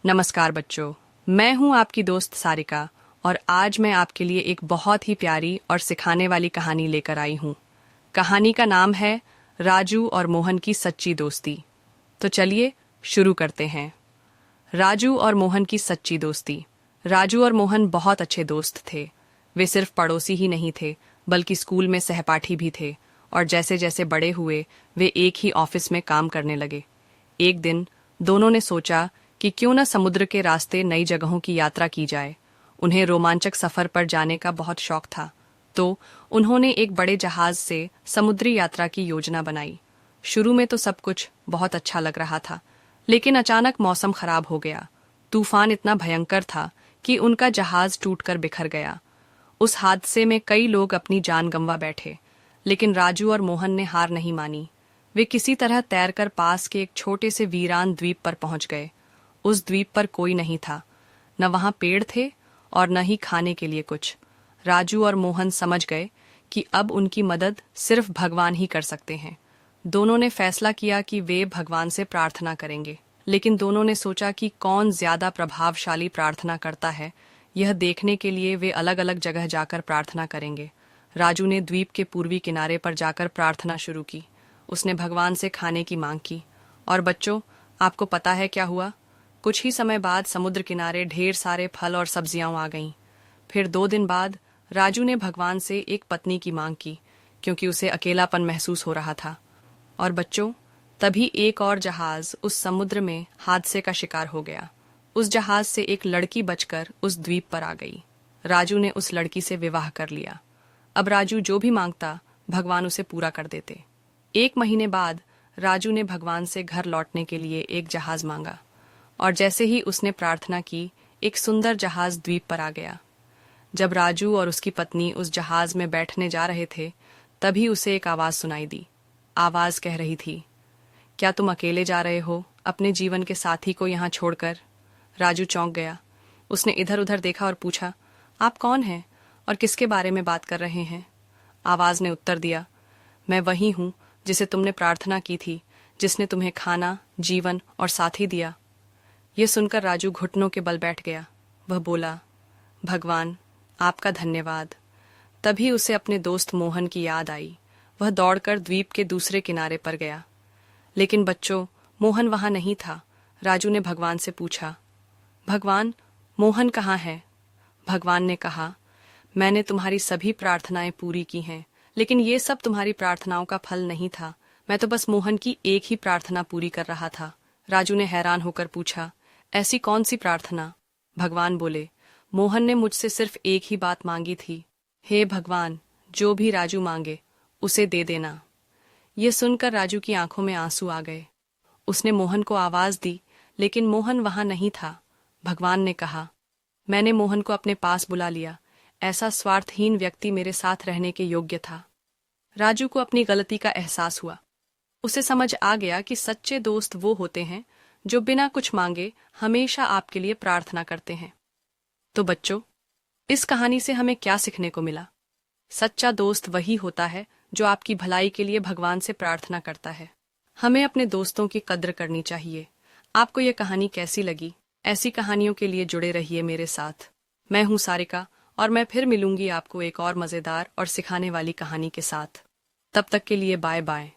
नमस्कार बच्चों, मैं हूं आपकी दोस्त सारिका और आज मैं आपके लिए एक बहुत ही प्यारी और सिखाने वाली कहानी लेकर आई हूं। कहानी का नाम है राजू और मोहन की सच्ची दोस्ती। तो चलिए शुरू करते हैं। राजू और मोहन की सच्ची दोस्ती। राजू और मोहन बहुत अच्छे दोस्त थे। वे सिर्फ पड़ोसी ही नहीं थे बल्कि स्कूल में सहपाठी भी थे और जैसे जैसे बड़े हुए वे एक ही ऑफिस में काम करने लगे। एक दिन दोनों ने सोचा कि क्यों न समुद्र के रास्ते नई जगहों की यात्रा की जाए। उन्हें रोमांचक सफर पर जाने का बहुत शौक था, तो उन्होंने एक बड़े जहाज से समुद्री यात्रा की योजना बनाई। शुरू में तो सब कुछ बहुत अच्छा लग रहा था, लेकिन अचानक मौसम खराब हो गया। तूफान इतना भयंकर था कि उनका जहाज टूटकर बिखर गया। उस हादसे में कई लोग अपनी जान गंवा बैठे, लेकिन राजू और मोहन ने हार नहीं मानी। वे किसी तरह तैरकर पास के एक छोटे से वीरान द्वीप पर पहुंच गए। उस द्वीप पर कोई नहीं था, न वहां पेड़ थे और न ही खाने के लिए कुछ। राजू और मोहन समझ गए कि अब उनकी मदद सिर्फ भगवान ही कर सकते हैं। दोनों ने फैसला किया कि वे भगवान से प्रार्थना करेंगे, लेकिन दोनों ने सोचा कि कौन ज्यादा प्रभावशाली प्रार्थना करता है, यह देखने के लिए वे अलग अलग जगह जाकर प्रार्थना करेंगे। राजू ने द्वीप के पूर्वी किनारे पर जाकर प्रार्थना शुरू की। उसने भगवान से खाने की मांग की। और बच्चों, आपको पता है क्या हुआ? कुछ ही समय बाद समुद्र किनारे ढेर सारे फल और सब्जियां आ गईं। फिर 2 दिन बाद राजू ने भगवान से एक पत्नी की मांग की, क्योंकि उसे अकेलापन महसूस हो रहा था। और बच्चों, तभी एक और जहाज उस समुद्र में हादसे का शिकार हो गया। उस जहाज से एक लड़की बचकर उस द्वीप पर आ गई। राजू ने उस लड़की से विवाह कर लिया। अब राजू जो भी मांगता, भगवान उसे पूरा कर देते। 1 महीने बाद राजू ने भगवान से घर लौटने के लिए एक जहाज मांगा, और जैसे ही उसने प्रार्थना की, एक सुंदर जहाज द्वीप पर आ गया। जब राजू और उसकी पत्नी उस जहाज में बैठने जा रहे थे, तभी उसे एक आवाज सुनाई दी। आवाज कह रही थी, क्या तुम अकेले जा रहे हो, अपने जीवन के साथी को यहाँ छोड़कर? राजू चौंक गया। उसने इधर उधर देखा और पूछा, आप कौन हैं और किसके बारे में बात कर रहे हैं? आवाज ने उत्तर दिया, मैं वही हूं जिसे तुमने प्रार्थना की थी, जिसने तुम्हें खाना, जीवन और साथी दिया। यह सुनकर राजू घुटनों के बल बैठ गया। वह बोला, भगवान, आपका धन्यवाद। तभी उसे अपने दोस्त मोहन की याद आई। वह दौड़कर द्वीप के दूसरे किनारे पर गया। लेकिन बच्चों, मोहन वहां नहीं था। राजू ने भगवान से पूछा, भगवान, मोहन कहाँ है? भगवान ने कहा, मैंने तुम्हारी सभी प्रार्थनाएं पूरी की हैं, लेकिन ये सब तुम्हारी प्रार्थनाओं का फल नहीं था। मैं तो बस मोहन की एक ही प्रार्थना पूरी कर रहा था। राजू ने हैरान होकर पूछा, ऐसी कौन सी प्रार्थना? भगवान बोले, मोहन ने मुझसे सिर्फ एक ही बात मांगी थी। हे भगवान, जो भी राजू मांगे उसे दे देना। ये सुनकर राजू की आंखों में आंसू आ गए। उसने मोहन को आवाज दी, लेकिन मोहन वहां नहीं था। भगवान ने कहा, मैंने मोहन को अपने पास बुला लिया। ऐसा स्वार्थहीन व्यक्ति मेरे साथ रहने के योग्य था। राजू को अपनी गलती का एहसास हुआ। उसे समझ आ गया कि सच्चे दोस्त वो होते हैं जो बिना कुछ मांगे हमेशा आपके लिए प्रार्थना करते हैं। तो बच्चों, इस कहानी से हमें क्या सीखने को मिला? सच्चा दोस्त वही होता है जो आपकी भलाई के लिए भगवान से प्रार्थना करता है। हमें अपने दोस्तों की कद्र करनी चाहिए। आपको यह कहानी कैसी लगी? ऐसी कहानियों के लिए जुड़े रहिए मेरे साथ। मैं हूं सारिका और मैं फिर मिलूंगी आपको एक और मजेदार और सिखाने वाली कहानी के साथ। तब तक के लिए बाय बाय।